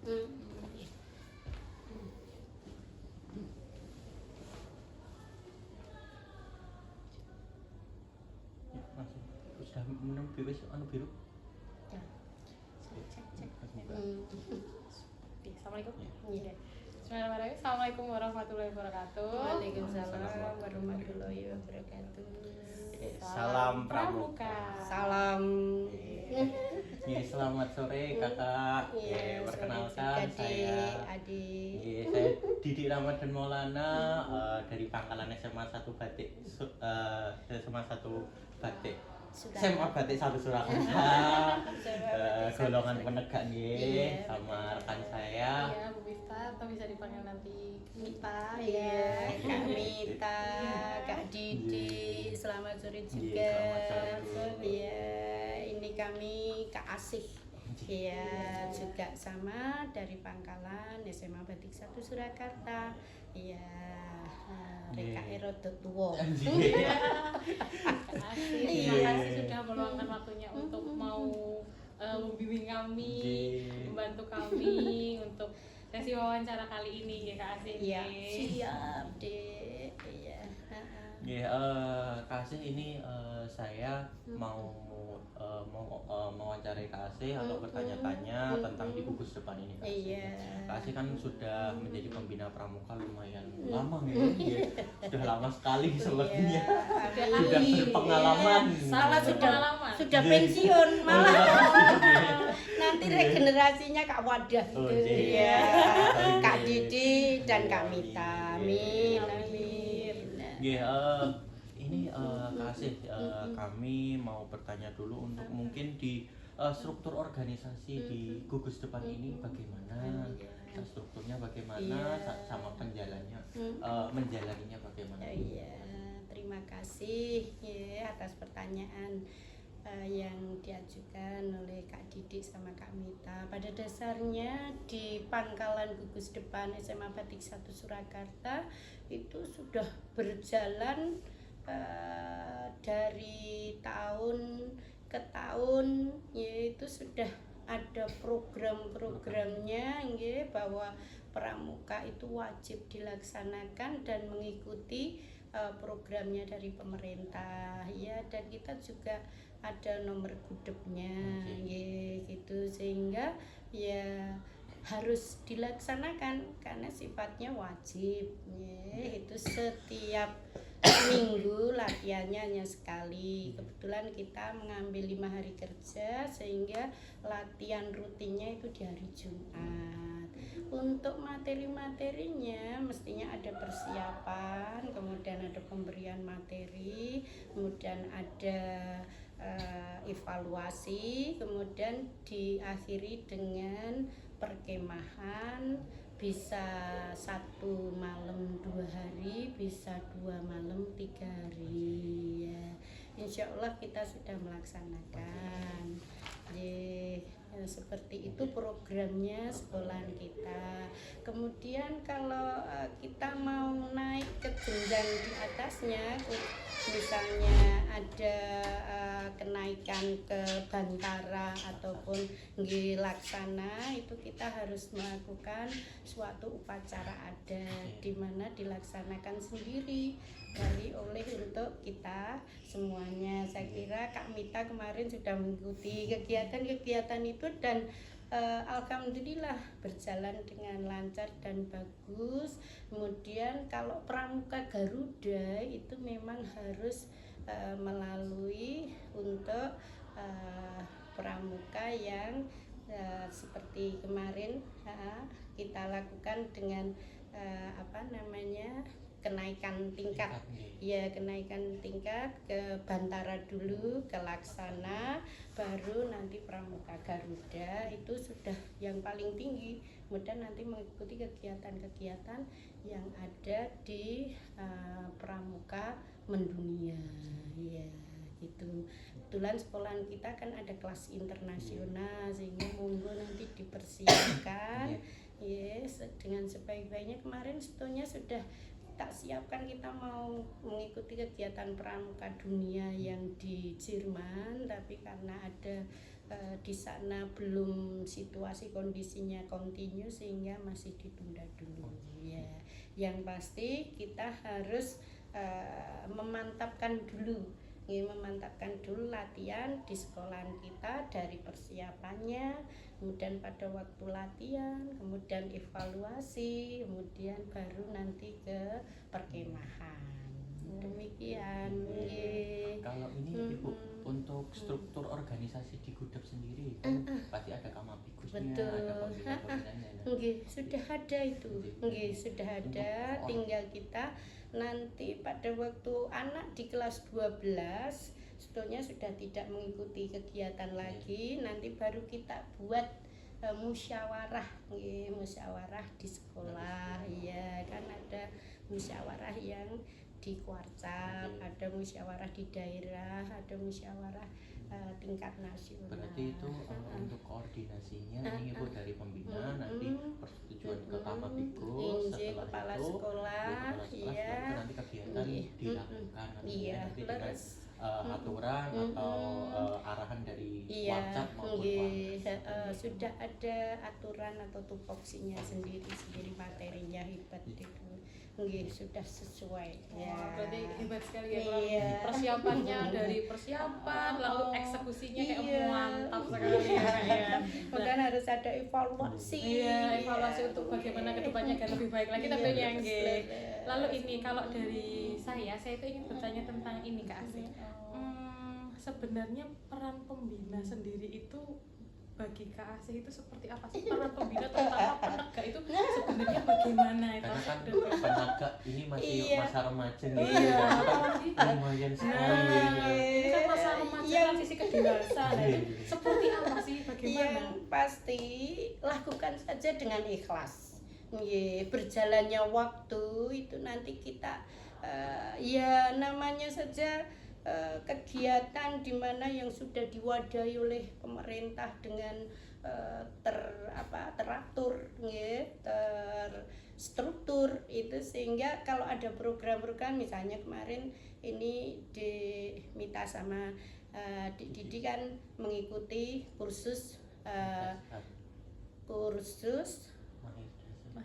Sudah minum wis biru. Ya. Cek. Assalamualaikum. Iya. Bismillahirrahmanirrahim. Assalamualaikum warahmatullahi wabarakatuh. Waalaikumsalam warahmatullahi wabarakatuh. Salam pramuka. Salam. Selamat sore Kakak. Perkenalkan saya Adik. saya Didi Ramadan Maulana dari Pangkalan SMA 1 Batik SMA 1 Batik. SMA Batik 1 Surakarta. Golongan penegak nggih sama rekan saya. Iya, Bu Miftah atau bisa dipanggil nanti Mita Iya, ya. Kak Mita, Kak Didi, selamat sore juga. Selamat sore. Iya, ini kami Kak Asih. Iya, juga sama dari Pangkalan SMA Batik 1 Surakarta. Iya, Reka Erodo Tuwo. Terima kasih sudah meluangkan waktunya untuk mau membimbing kami, membantu kami untuk sesi wawancara kali ini ya Kak Asih. Iya, siap deh. Iya. Kak Asih ini saya mau mewawancarai Kak Asih atau bertanya-tanya tentang di gugus depan ini Kak Asih. Iya. Kak Asih kan sudah menjadi pembina pramuka lumayan lama ya. Sudah lama sekali sepertinya. Sudah berpengalaman. Salah sudah pensiun malah. Nanti regenerasinya Kak Wadah Oh, gitu. iya. Iya. Kak Didi dan Kak Mita. Amin. Ini Kak Asih, kami mau bertanya dulu untuk mungkin di struktur organisasi di gugus depan ini bagaimana, strukturnya bagaimana, sama menjalaninya bagaimana. Iya, terima kasih ya atas pertanyaan yang diajukan oleh Kak Didi sama Kak Mita. Pada dasarnya di Pangkalan Gugus Depan SMA Batik 1 Surakarta itu sudah berjalan dari tahun ke tahun, yaitu sudah ada program-programnya bahwa pramuka itu wajib dilaksanakan dan mengikuti programnya dari pemerintah ya, dan kita juga ada nomor gudegnya gitu, sehingga ya harus dilaksanakan karena sifatnya wajib itu setiap minggu latihannya hanya sekali. Kebetulan kita mengambil 5 hari kerja sehingga latihan rutinnya itu di hari Jumat. Untuk materi-materinya mestinya ada persiapan, kemudian ada pemberian materi, kemudian ada evaluasi, kemudian diakhiri dengan perkemahan, bisa 1 malam 2 hari, bisa 2 malam 3 hari ya. Insya Allah kita sudah melaksanakan seperti itu programnya sekolahan kita. Kemudian kalau kita mau naik ke jenjang di atasnya, misalnya ada kenaikan ke bantara ataupun laksana, itu kita harus melakukan suatu upacara adat di mana dilaksanakan sendiri oleh untuk kita semuanya. Saya kira Kak Mita kemarin sudah mengikuti kegiatan-kegiatan itu dan alhamdulillah berjalan dengan lancar dan bagus. Kemudian kalau pramuka Garuda itu memang harus melalui untuk pramuka yang seperti kemarin kita lakukan dengan kenaikan tingkat ya, kenaikan tingkat ke bantara dulu, ke laksana, baru nanti pramuka Garuda itu sudah yang paling tinggi. Kemudian nanti mengikuti kegiatan-kegiatan yang ada di pramuka mendunia ya gitu. Kebetulan sekolahan kita kan ada kelas internasional, sehingga monggo nanti dipersiapkan dengan sebaik-baiknya. Kemarin sebetulnya sudah tak siapkan, kita mau mengikuti kegiatan pramuka dunia yang di Jerman, tapi karena ada di sana belum situasi kondisinya kontinu sehingga masih ditunda dulu ya. Yang pasti kita harus memantapkan dulu latihan di sekolahan kita dari persiapannya, kemudian pada waktu latihan, kemudian evaluasi, kemudian baru nanti ke perkemahan. Demikian. Kalau ini Ibu untuk struktur organisasi di Gudep sendiri kan pasti ada Kamabikusnya, ada pembina-pembinanya. Sudah ada itu. Sudah ada, tinggal kita nanti pada waktu anak di kelas 12 sebetulnya sudah tidak mengikuti kegiatan lagi, nanti baru kita buat musyawarah di sekolah ya kan, ada musyawarah yang di Kuarcap, ada musyawarah di daerah, ada musyawarah tingkat nasional. Berarti itu untuk koordinasinya ini Ibu dari pembina nanti persetujuan ke Kamabikus, setelah kepala itu sekolah, nanti kegiatan dilakukan nanti dengan aturan atau arahan dari Kuarcap maupun sudah ada aturan atau tupoksinya sendiri materinya hebat itu. Sudah sesuai. Berarti hebat sekali ya. Persiapannya dari persiapan lalu eksekusinya kayak mantap sekali ya. Kemudian harus ada evaluasi. Evaluasi untuk bagaimana kedepannya agar lebih baik lagi tentunya nggih. Lalu ini kalau dari saya itu ingin bertanya tentang ini Kak Asih. Sebenarnya peran pembina sendiri itu bagi Kak Asih itu seperti apa sih? Peran pembina terutama penegak itu sebenarnya bagaimana itu? Karena kan penegak ini masih masa remaja nih. Lumayan sekali. Ini kan masa remaja transisi ke dewasa. Seperti apa sih? Bagaimana? Yang pasti lakukan saja dengan ikhlas. Berjalannya waktu itu nanti kita namanya saja kegiatan di mana yang sudah diwadahi oleh pemerintah dengan teratur, terstruktur itu, sehingga kalau ada program-program misalnya kemarin ini diminta sama Didi kan mengikuti kursus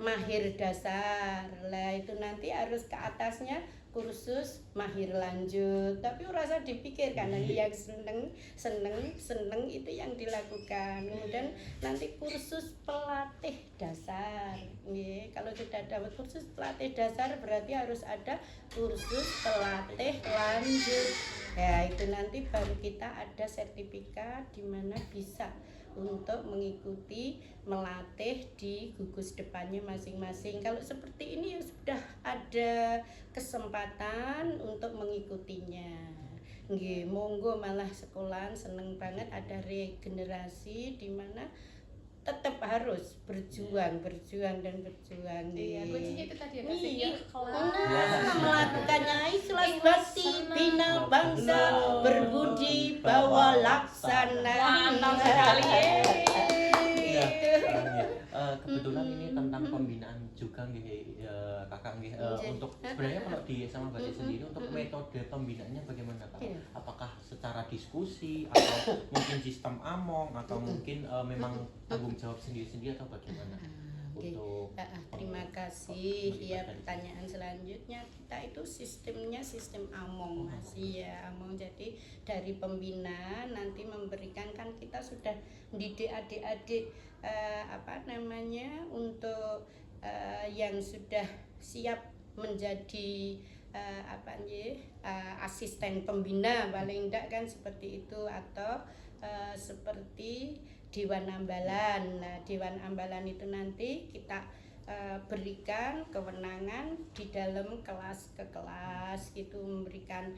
mahir dasar lah, itu nanti harus ke atasnya kursus mahir lanjut, tapi rasa dipikir karena yang seneng itu yang dilakukan. Kemudian nanti kursus pelatih dasar, kalau sudah dapat kursus pelatih dasar berarti harus ada kursus pelatih lanjut ya, itu nanti baru kita ada sertifikat di mana bisa untuk mengikuti melatih di gugus depannya masing-masing. Kalau seperti ini ya sudah ada kesempatan untuk mengikutinya. Monggo, malah sekolahan seneng banget ada regenerasi di mana tetap harus berjuang. Iya, kuncinya itu tadi ya Kak Asih, ikhlas. Melakukannya ikhlas, bakti, bina bangsa, berbudi bawa laksana. Mantap sekali. Kebetulan ini tentang pembinaan juga Kakak untuk sebenarnya kalau di SMA Batik sendiri untuk metode pembinaannya bagaimana Kak? Apakah secara diskusi atau mungkin sistem among atau mungkin memang tanggung jawab sendiri-sendiri atau bagaimana? Terima kasih. Ya, pertanyaan selanjutnya, kita itu sistemnya sistem among masih ya, among. Jadi dari pembina nanti memberikan, kan kita sudah mendidik adik-adik untuk yang sudah siap menjadi asisten pembina paling enggak kan seperti itu, atau seperti Dewan Ambalan. Nah, Dewan Ambalan itu nanti kita berikan kewenangan di dalam kelas ke kelas gitu, memberikan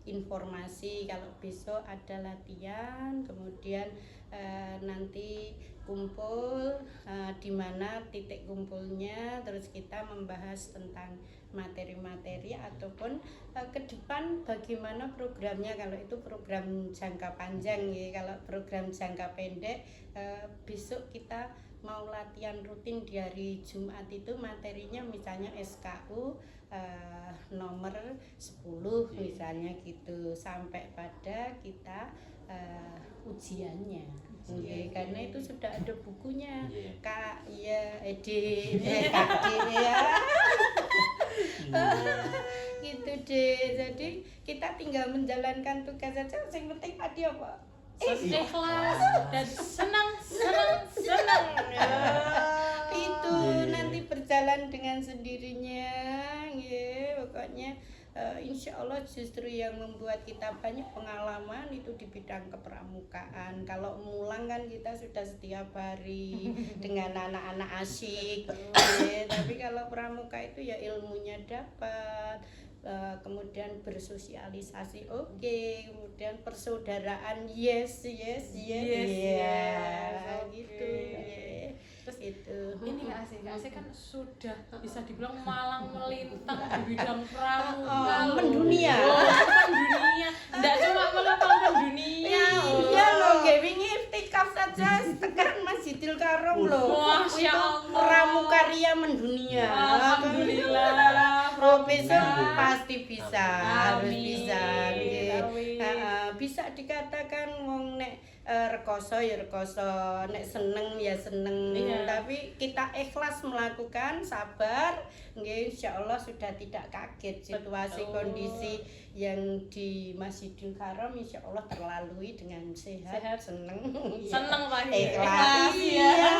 informasi kalau besok ada latihan, kemudian nanti kumpul di mana titik kumpulnya, terus kita membahas tentang materi-materi ataupun ke depan bagaimana programnya. Kalau itu program jangka panjang ya, kalau program jangka pendek besok kita mau latihan rutin di hari Jumat itu materinya misalnya SKU nomor 10 misalnya gitu, sampai pada kita ujiannya. Nggih, karena itu sudah ada bukunya. Iya. Kak, ya, Kak, ya. Gitu deh. Jadi kita tinggal menjalankan tugas saja. Yang penting tadi apa? Ikhlas dan senang. Itu Iya. nanti berjalan dengan sendirinya, ya pokoknya insya Allah justru yang membuat kita banyak pengalaman itu di bidang kepramukaan. Kalau mulang kan kita sudah setiap hari dengan anak-anak asyik, ya. Tapi kalau pramuka itu ya ilmunya dapat. Kemudian bersosialisasi kemudian persaudaraan yes Yes, gitu oke. ya. Terus Itu ini Kak Asih kan sudah bisa dibilang malang melintang di bidang pramuka. Mendunia. Mendunia. Enggak cuma melintang mendunia. Iya loh, wingi iftikaf saja tekan Masjidil Karom loh. Masya Itu Allah. pramukaria mendunia. Alhamdulillah. Profesor Nah. pasti bisa, harus Amin. bisa. Nggih. Amin. Bisa dikatakan wong nek rekoso ya rekoso, nek seneng ya seneng. Iya. Tapi kita ikhlas melakukan, sabar, nggih insyaallah sudah tidak kaget situasi Betul. kondisi yang di Masjidil Haram insyaallah terlalui dengan sehat, seneng. Seneng Pak. Ikhlas. Iya. Iya,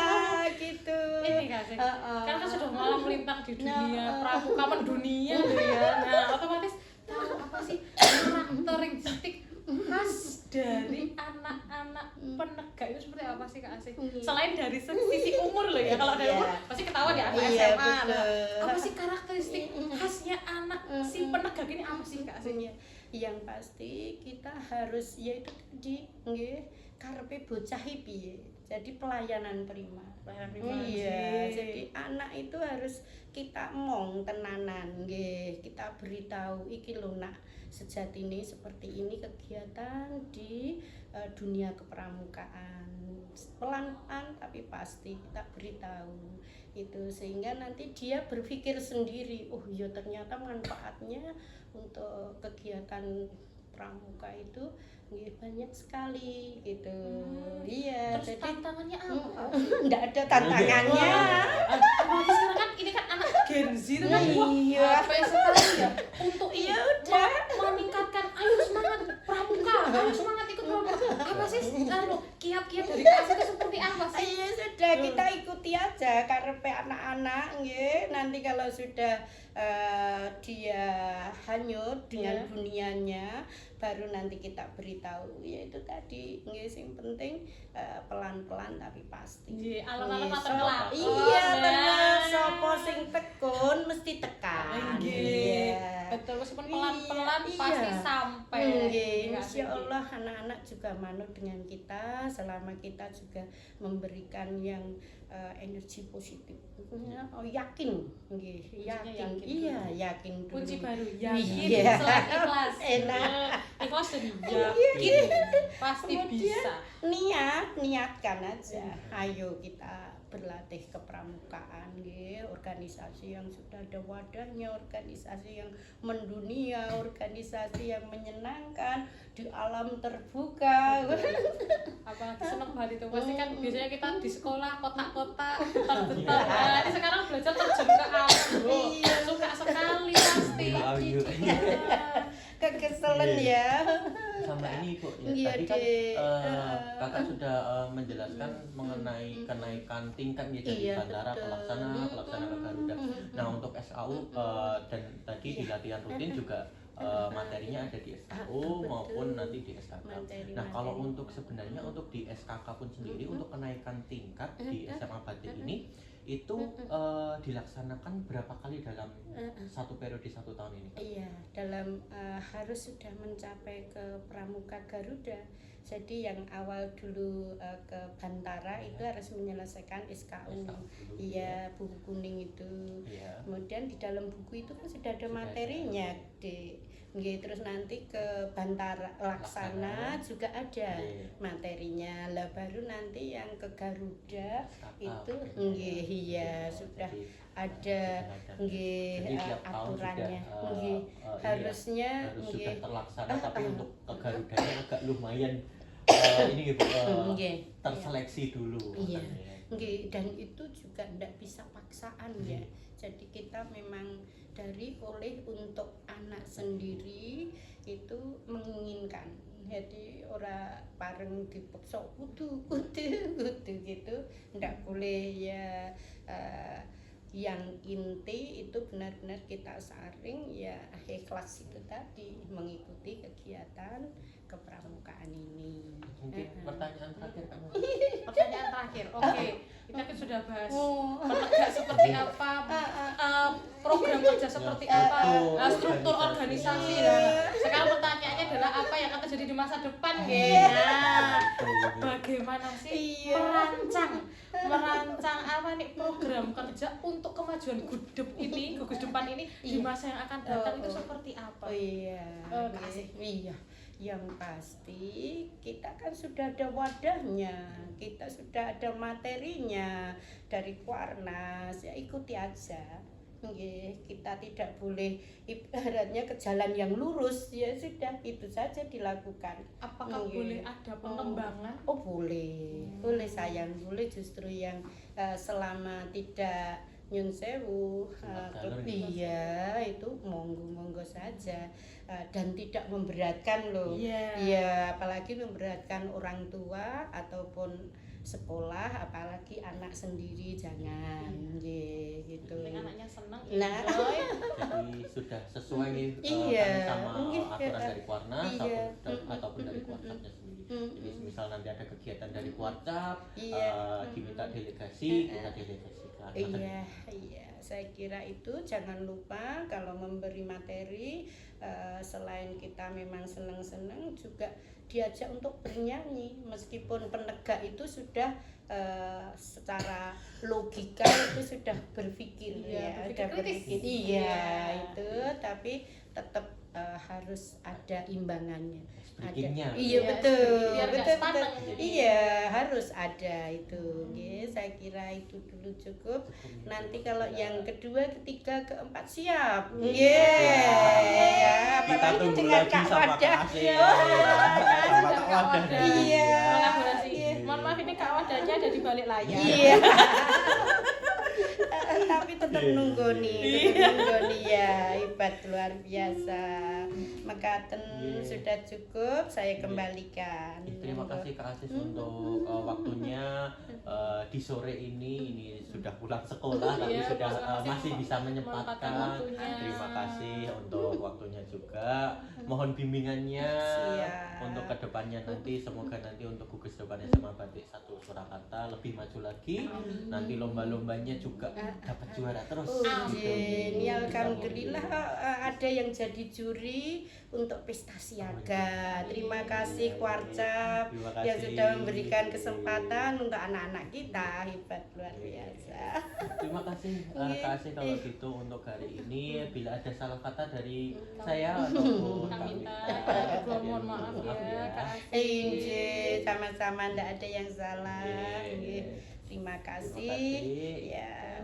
gitu. Ini Kak Asih. Heeh. Kan sudah malang melintang di dunia Nah. pramuka mendunia tuh ya. Nah, otomatis tahu apa sih karakteristik khas dari anak-anak penegak itu seperti apa sih Kak Asih? Selain dari sisi umur loh ya, kalau dari Iya. umur pasti ketahuan ya anak Iya, SMA. Nah, betul. apa sih karakteristik khasnya anak si penegak ini apa sih Kak Asih? Iya. Yang pasti kita harus yaitu tadi nggih karepe bocah piye. Jadi pelayanan prima. Pelayanan prima, Iya, nggih. jadi anak itu harus kita mong tenanan nggih. Kita beritahu iki lho nak sejatine seperti ini kegiatan di dunia kepramukaan. Pelan-pelan tapi pasti kita beritahu itu sehingga nanti dia berpikir sendiri, oh iya ternyata manfaatnya untuk kegiatan pramuka itu nggih banyak sekali gitu. Iya, Terus jadi tantangannya apa? enggak ada tantangannya. Apalagi sekarang kan ini kan anak Gen Z itu kan wah, Iya. HP sekali ya untuk Ya udah. meningkatkan ayo semangat pramuka, ayo semangat ikut pramuka. Apa sih kiat-kiat dari kelas itu seperti apa sih? Iya sudah kita ikuti aja karepe anak-anak nggih. Nanti kalau sudah dia hanyut dengan Iya. dunianya baru nanti kita beritahu yaitu tadi nggih sing penting pelan-pelan tapi pasti. Nggih, alon-alon Nggih, matur so- kelakon. Iya Nah. bener, sapa sing tekun mesti tekan. Nggih. Iya. Betul, meskipun pelan-pelan Iya, pasti iya. sampai. Nggih, Nggak insya sedih. Allah anak-anak juga manut dengan kita selama kita juga memberikan yang energi positif. Oh, yakin, nggih, Kuncinya yakin. yakin Iya, dulu. yakin dulu. Kunci baru yakin Iya. selain ikhlas. Enak. Ikhlas dan yakin pasti Kemudian, bisa. niatkan aja. Ayo kita berlatih kepramukaan nggih, organisasi yang sudah ada wadahnya, organisasi yang mendunia, organisasi yang menyenangkan di alam terbuka. Apalagi seneng banget itu pasti kan biasanya kita di sekolah kotak-kotak bentar-bentar. Nah, ini sekarang belajar terjun ke alam. Iya. Suka sekali pasti. Ayo. Kekeselen ya. Sama ini Bu, ya, Iya, tadi kan Dek. kakak sudah menjelaskan mengenai kenaikan tingkat ya dari Iya, Bantara ke betul. Laksana ke Garuda. Nah untuk SKU dan tadi di latihan rutin juga materinya ada di SKU Betul. maupun nanti di SKK. Materi-materi. Nah kalau untuk sebenarnya untuk di SKK pun sendiri untuk kenaikan tingkat di SMA Batik ini itu dilaksanakan berapa kali dalam satu periode 1 tahun ini? Iya, dalam harus sudah mencapai ke Pramuka Garuda. Jadi yang awal dulu ke Bantara itu harus menyelesaikan SKU. SKU dulu, Iya, buku kuning itu. Iya. Kemudian di dalam buku itu kan sudah ada Sudah materinya, Dek. Nggih, terus nanti ke Bantara Laksana juga ada Iya. materinya. Lah baru nanti yang ke Garuda SKK, itu bekerja. nggih iya sudah Jadi, ada nggih Jadi tiap tahun aturannya sudah, nggih ini ya, harusnya harus nggih sudah terlaksana tapi untuk ke Garudanya agak lumayan ini gitu Nggih. terseleksi dulu. Iya. katanya. Nggih, dan itu juga ndak bisa paksaan ya. Jadi kita memang oleh untuk anak sendiri itu menginginkan. Jadi ora pareng dipaksa kudu gitu. Ndak boleh ya. Yang inti itu benar-benar kita saring ya ikhlas itu tadi mengikuti kegiatan kepramukaan ini. Mungkin pertanyaan terakhir kamu. Pertanyaan terakhir, oke, kita kan sudah bahas penegak seperti apa, program kerja seperti apa, struktur organisasi. Nah, sekarang pertanyaannya adalah apa yang akan terjadi di masa depan, nah, bagaimana sih merancang apa nih program kerja untuk kemajuan gugus depan ini di masa yang akan datang itu seperti apa? Kak Asih. Iya. Yang pasti kita kan sudah ada wadahnya, kita sudah ada materinya dari Kuarnas, ya ikuti aja. Nggih, kita tidak boleh ibaratnya ke jalan yang lurus, ya sudah itu saja dilakukan. Apakah boleh ada pengembangan? Oh boleh, boleh sayang, boleh justru yang selama tidak nyun sewu, iya itu monggo saja. Dan tidak memberatkan loh. Iya, apalagi memberatkan orang tua ataupun sekolah, apalagi anak sendiri jangan, gitu. Anaknya senang, nah, Jadi sudah sesuai sama aturan dari Kuarnas ataupun dari Kuarcapnya sendiri. Jadi misal nanti ada kegiatan dari Kuarcap, diminta delegasi, kita delegasikan. Iya, saya kira itu jangan lupa kalau memberi materi selain kita memang senang-senang juga diajak untuk bernyanyi meskipun penegak itu sudah secara logika itu sudah berpikir berpikir itu tapi tetap harus ada imbangannya. Iya betul. Iya harus ada itu. Saya kira itu dulu cukup. Nanti kalau yang kedua, ketiga, keempat siap. Kita tunggu lagi sama Kak Asih. Iya. Mohon maaf ini Kak Wadahnya ada di balik layar. Iya. Tapi tetap nunggu nih ya, hebat luar biasa. Makaten sudah cukup, saya kembalikan. Terima kasih Kak Asis untuk waktunya di sore ini sudah pulang sekolah tapi sudah masih bisa menyempatkan. Terima kasih untuk waktunya juga. Mohon bimbingannya untuk kedepannya nanti, semoga nanti untuk gugus depan SMA Batik 1 Surakarta lebih maju lagi. Nanti lomba-lombanya juga dapat juara terus. Amin. Ya alhamdulillah ada yang jadi juri untuk pesta siaga. Terima kasih Kuarcap yang sudah memberikan kesempatan untuk anak-anak kita, hebat luar biasa. Terima kasih Kak Asih kalau gitu untuk hari ini. Bila ada salah kata dari saya ataupun mohon maaf ya Kak Asih. Sama-sama, tidak ada yang salah. Terima kasih. Ya.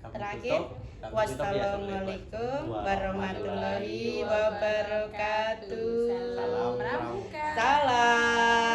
Terakhir, wassalamualaikum warahmatullahi wabarakatuh. Salam. Salam.